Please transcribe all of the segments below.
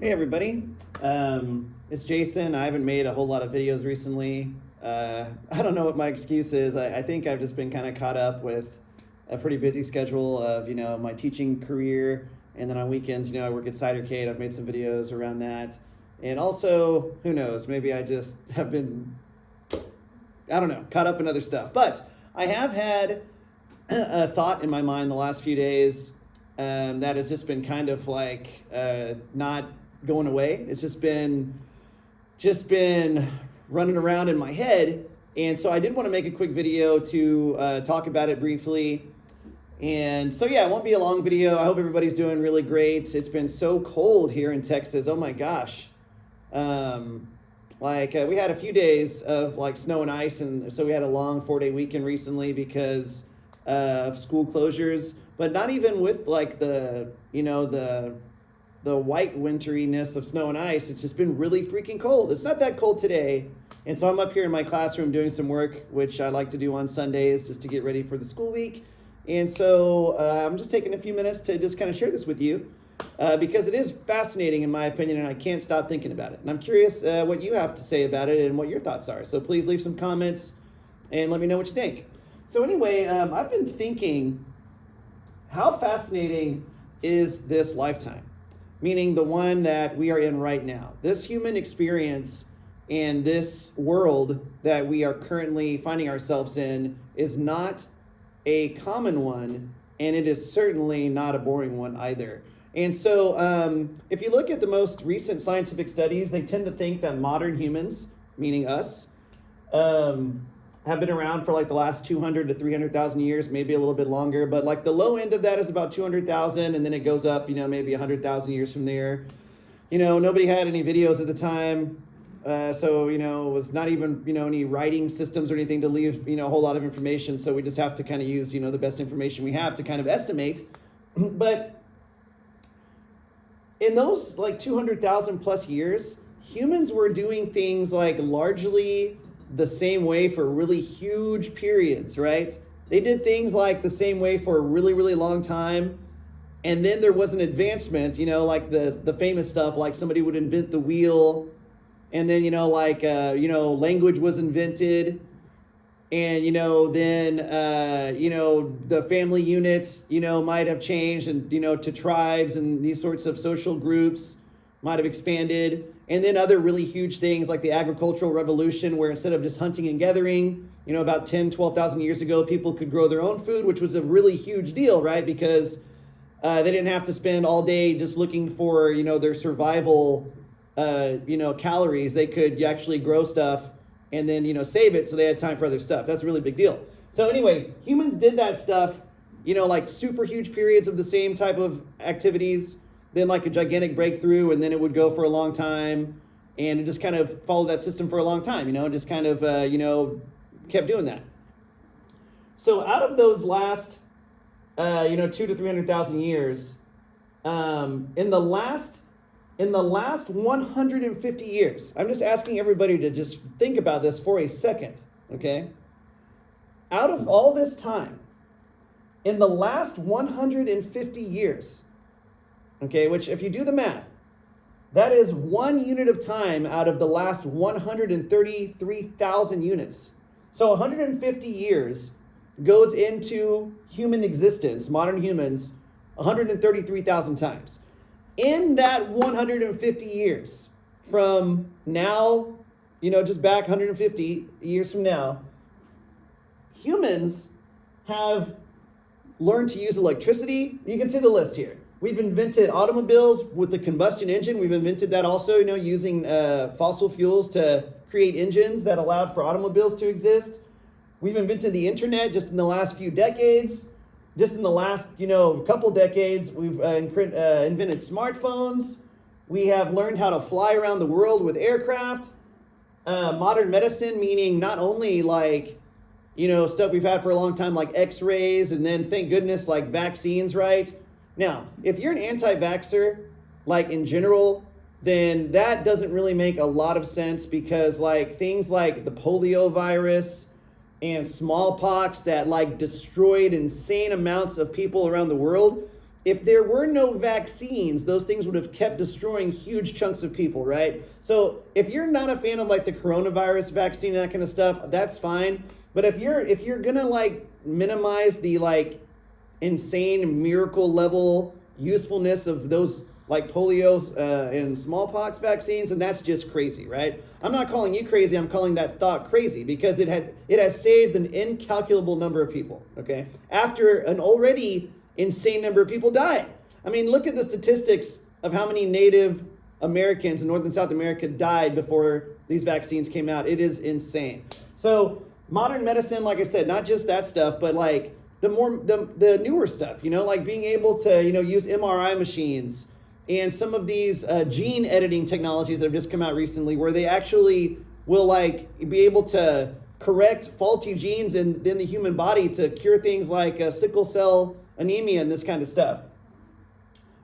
Hey everybody, it's Jason. I haven't made a whole lot of videos recently. I don't know what my excuse is. I think I've just been kind of caught up with a pretty busy schedule of, my teaching career. And then on weekends, I work at Cidercade. I've made some videos around that. And also, who knows, maybe I just have been, I don't know, caught up in other stuff. But I have had a thought in my mind the last few days that has just been kind of like not going away. It's just been running around in my head, and so I did want to make a quick video to talk about it briefly. And so yeah, it won't be a long video. I hope everybody's doing really great. It's been so cold here in Texas. Oh my gosh. We had a few days of like snow and ice, and so we had a long 4-day weekend recently because of school closures. But not even with like the white winteriness of snow and ice. It's just been really freaking cold. It's not that cold today. And so I'm up here in my classroom doing some work, which I like to do on Sundays just to get ready for the school week. And so I'm just taking a few minutes to just kind of share this with you because it is fascinating in my opinion, and I can't stop thinking about it. And I'm curious what you have to say about it and what your thoughts are. So please leave some comments and let me know what you think. So anyway, I've been thinking, how fascinating is this lifetime? Meaning the one that we are in right now. This human experience and this world that we are currently finding ourselves in is not a common one, and it is certainly not a boring one either. And so if you look at the most recent scientific studies, they tend to think that modern humans, meaning us, have been around for like the last 200 to 300,000 years, maybe a little bit longer, but like the low end of that is about 200,000, and then it goes up, maybe 100,000 years from there. Nobody had any videos at the time, so it was not even any writing systems or anything to leave a whole lot of information. So we just have to kind of use the best information we have to kind of estimate. But in those like 200,000 plus years, humans were doing things like largely the same way for really huge periods, right? They did things like the same way for a really, really long time. And then there was an advancement, like the famous stuff, like somebody would invent the wheel, and then, language was invented. And, then, the family unit, might have changed and, to tribes, and these sorts of social groups might have expanded. And then other really huge things like the agricultural revolution, where instead of just hunting and gathering, about 10, 12,000 years ago, people could grow their own food, which was a really huge deal, right? Because they didn't have to spend all day just looking for, their survival, calories. They could actually grow stuff and then, save it so they had time for other stuff. That's a really big deal. So anyway, humans did that stuff, like super huge periods of the same type of activities, then like a gigantic breakthrough, and then it would go for a long time, and it just kind of followed that system for a long time, just kind of, kept doing that. So out of those last, 200 to 300,000 years, in the last 150 years, I'm just asking everybody to just think about this for a second, okay? Out of all this time, in the last 150 years, okay, which if you do the math, that is 1 unit of time out of the last 133,000 units. So 150 years goes into human existence, modern humans, 133,000 times. In that 150 years, from now, just back 150 years from now, humans have learned to use electricity. You can see the list here. We've invented automobiles with the combustion engine. We've invented that also, using fossil fuels to create engines that allowed for automobiles to exist. We've invented the internet just in the last few decades. Just in the last, couple decades, we've invented smartphones. We have learned how to fly around the world with aircraft. Modern medicine, meaning not only like, stuff we've had for a long time, like x-rays, and then thank goodness, like vaccines, right? Now, if you're an anti-vaxxer, like in general, then that doesn't really make a lot of sense, because like things like the polio virus and smallpox that like destroyed insane amounts of people around the world, if there were no vaccines, those things would have kept destroying huge chunks of people, right? So if you're not a fan of like the coronavirus vaccine and that kind of stuff, that's fine. But if you're gonna like minimize the like insane miracle level usefulness of those like polio and smallpox vaccines, and that's just crazy, right? I'm not calling you crazy, I'm calling that thought crazy because it has saved an incalculable number of people, okay? After an already insane number of people died. I mean, look at the statistics of how many Native Americans in North and South America died before these vaccines came out. It is insane. So modern medicine, like I said, not just that stuff, but like the newer stuff, like being able to, use MRI machines and some of these gene editing technologies that have just come out recently where they actually will like be able to correct faulty genes in the human body to cure things like sickle cell anemia and this kind of stuff.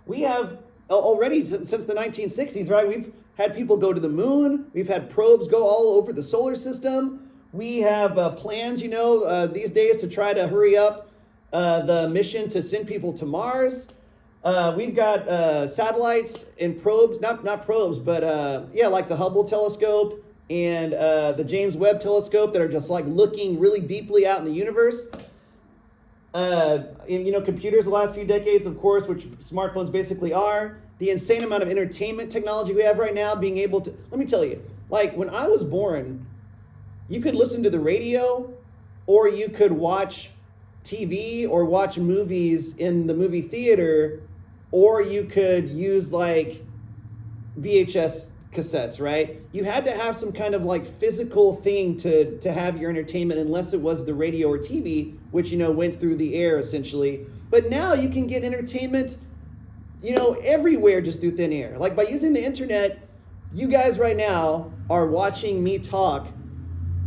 We have already since the 1960s, right? We've had people go to the moon. We've had probes go all over the solar system. We have plans, these days to try to hurry up the mission to send people to Mars. We've got satellites and probes, not probes, but like the Hubble telescope and the James Webb telescope that are just like looking really deeply out in the universe. Computers the last few decades, of course, which smartphones basically are, the insane amount of entertainment technology we have right now, being able to, let me tell you, like when I was born, you could listen to the radio or you could watch TV or watch movies in the movie theater, or you could use like VHS cassettes, right? You had to have some kind of like physical thing to have your entertainment, unless it was the radio or TV, which went through the air essentially. But now you can get entertainment everywhere just through thin air. Like by using the internet, you guys right now are watching me talk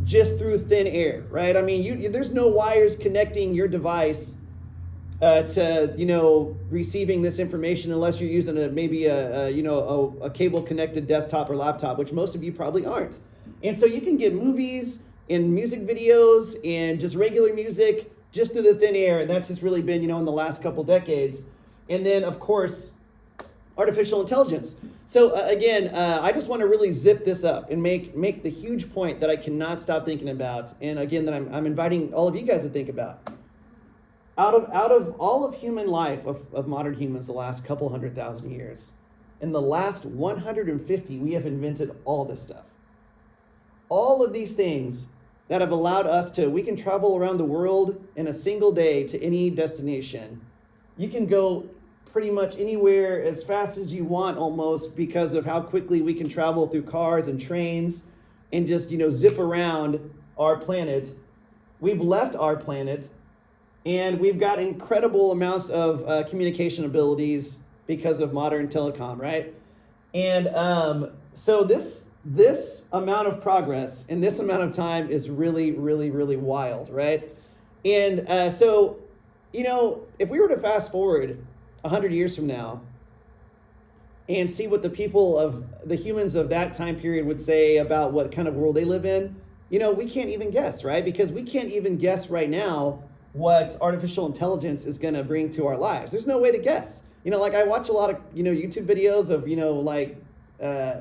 just through thin air, right? I mean, there's no wires connecting your device to receiving this information, unless you're using a cable connected desktop or laptop, which most of you probably aren't. And so you can get movies and music videos and just regular music just through the thin air, and that's just really been in the last couple decades. And then of course artificial intelligence. So again, I just want to really zip this up and make the huge point that I cannot stop thinking about, and again that I'm inviting all of you guys to think about. Out of all of human life, of modern humans, the last couple 100,000 years, in the last 150, we have invented all this stuff. All of these things that have allowed us we can travel around the world in a single day to any destination. You can go pretty much anywhere as fast as you want almost, because of how quickly we can travel through cars and trains and just, zip around our planet. We've left our planet, and we've got incredible amounts of communication abilities because of modern telecom, right? And so this amount of progress in this amount of time is really, really, really wild, right? And so, if we were to fast forward 100 years from now and see what the humans of that time period would say about what kind of world they live in, we can't even guess, right? Because we can't even guess right now what artificial intelligence is going to bring to our lives. There's no way to guess. Like I watch a lot of, YouTube videos of,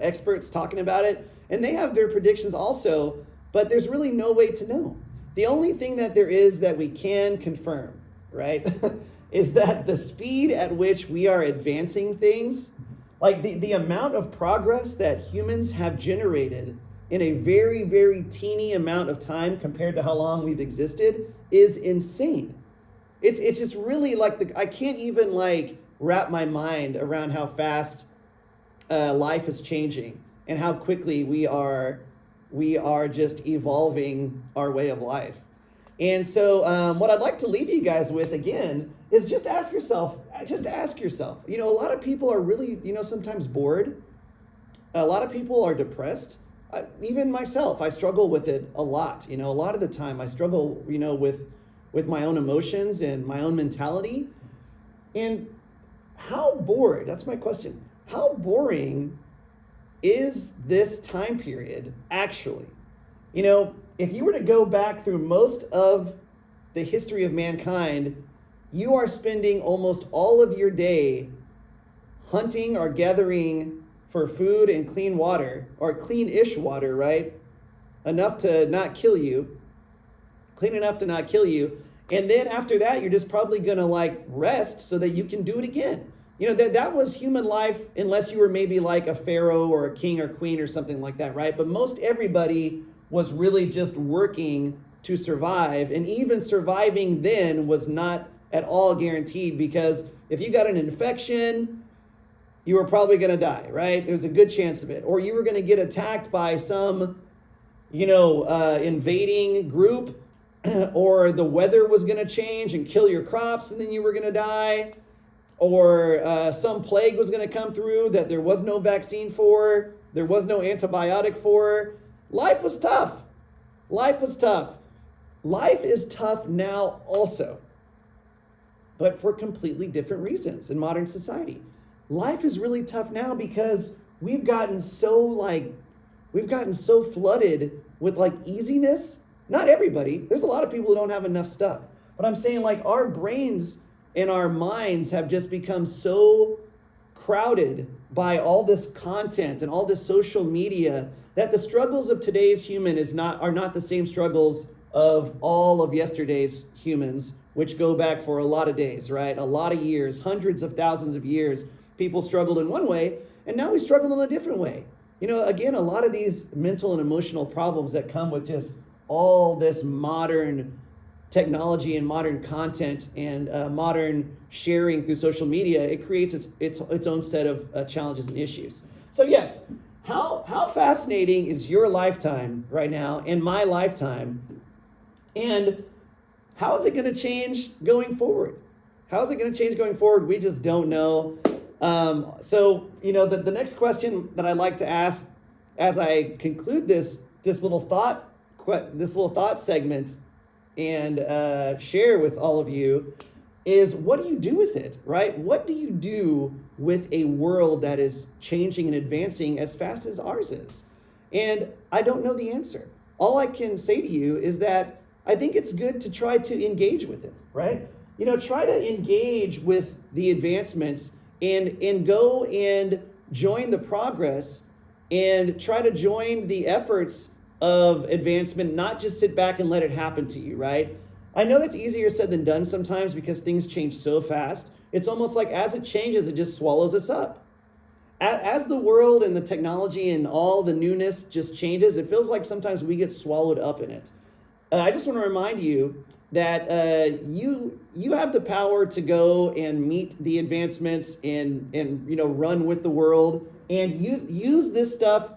experts talking about it, and they have their predictions also, but there's really no way to know. The only thing that there is that we can confirm, right, is that the speed at which we are advancing things, like the amount of progress that humans have generated in a very, very teeny amount of time compared to how long we've existed, is insane. It's just really like I can't even like wrap my mind around how fast life is changing and how quickly we are just evolving our way of life. And so what I'd like to leave you guys with again is just ask yourself, a lot of people are really, sometimes bored. A lot of people are depressed. Even myself, I struggle with it a lot. A lot of the time I struggle, with my own emotions and my own mentality. And how bored, that's my question, how boring is this time period actually? If you were to go back through most of the history of mankind, you are spending almost all of your day hunting or gathering for food and clean water, or clean-ish water, right? Enough to not kill you, clean enough to not kill you. And then after that, you're just probably gonna like rest so that you can do it again. You know, that was human life, unless you were maybe like a pharaoh or a king or queen or something like that, right? But most everybody was really just working to survive. And even surviving then was not at all guaranteed, because if you got an infection, you were probably gonna die, right? There's a good chance of it. Or you were gonna get attacked by some, invading group, or the weather was going to change and kill your crops and then you were going to die, or some plague was going to come through that there was no vaccine for, there was no antibiotic for. Life was tough. Life was tough. Life is tough now also, but for completely different reasons in modern society. Life is really tough now because we've gotten so flooded with like easiness. Not everybody. There's a lot of people who don't have enough stuff. But I'm saying like our brains and our minds have just become so crowded by all this content and all this social media that the struggles of today's human are not the same struggles of all of yesterday's humans, which go back for a lot of days, right? A lot of years, hundreds of thousands of years. People struggled in one way, and now we struggle in a different way. You know, again, a lot of these mental and emotional problems that come with just all this modern technology and modern content and modern sharing through social media, it creates its own set of challenges and issues. So yes, how fascinating is your lifetime right now and my lifetime, and how is it going to change going forward? How is it going to change going forward? We just don't know. The next question that I'd like to ask as I conclude this little thought segment and share with all of you is, what do you do with it, right? What do you do with a world that is changing and advancing as fast as ours is? And I don't know the answer. All I can say to you is that I think it's good to try to engage with it, right? You know, try to engage with the advancements and go and join the progress and try to join the efforts of advancement, not just sit back and let it happen to you, right? I know that's easier said than done sometimes because things change so fast. It's almost like as it changes, it just swallows us up. As the world and the technology and all the newness just changes, it feels like sometimes we get swallowed up in it. I just want to remind you that you have the power to go and meet the advancements and run with the world and use this stuff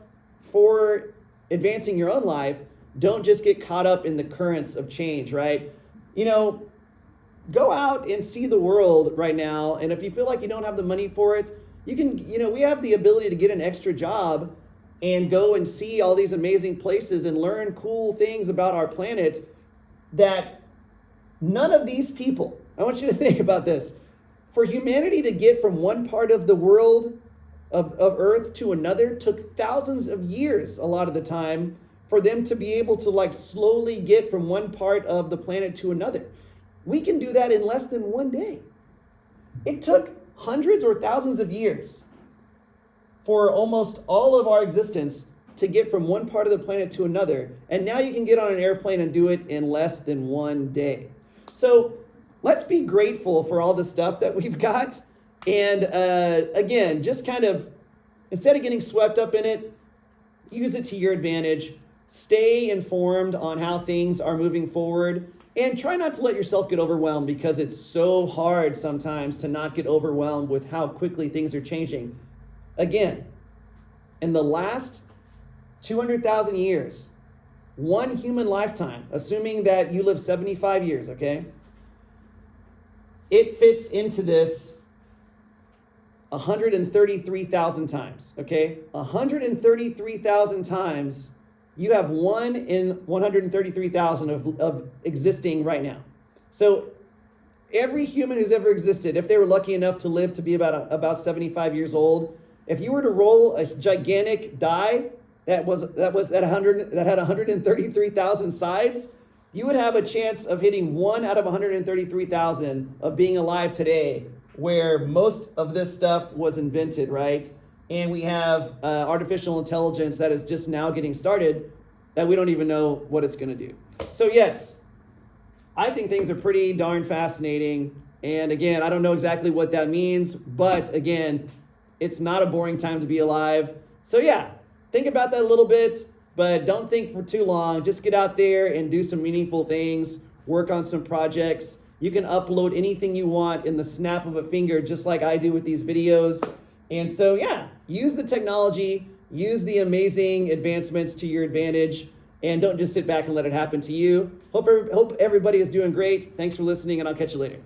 for advancing your own life. Don't just get caught up in the currents of change, right? Go out and see the world right now. And if you feel like you don't have the money for it, you can, we have the ability to get an extra job and go and see all these amazing places and learn cool things about our planet that none of these people, I want you to think about this. For humanity to get from one part of the world of Earth to another took thousands of years, a lot of the time, for them to be able to slowly get from one part of the planet to another. We can do that in less than one day. It took hundreds or thousands of years for almost all of our existence to get from one part of the planet to another. And now you can get on an airplane and do it in less than one day. So let's be grateful for all the stuff that we've got. And again, just kind of, instead of getting swept up in it, use it to your advantage. Stay informed on how things are moving forward. And try not to let yourself get overwhelmed, because it's so hard sometimes to not get overwhelmed with how quickly things are changing. Again, in the last 200,000 years, one human lifetime, assuming that you live 75 years, okay? It fits into this 133,000 times, okay? 133,000 times. You have 1 in 133,000 of existing right now. So every human who's ever existed, if they were lucky enough to live to be about 75 years old, if you were to roll a gigantic die that had 133,000 sides, you would have a chance of hitting 1 out of 133,000 of being alive today, where most of this stuff was invented, right? And we have artificial intelligence that is just now getting started, that we don't even know what it's going to do. So yes, I think things are pretty darn fascinating. And again, I don't know exactly what that means, but again, it's not a boring time to be alive. So yeah, think about that a little bit, but don't think for too long. Just get out there and do some meaningful things, work on some projects. You can upload anything you want in the snap of a finger, just like I do with these videos. And so yeah, use the technology, use the amazing advancements to your advantage, and don't just sit back and let it happen to you. Hope everybody is doing great. Thanks for listening, and I'll catch you later.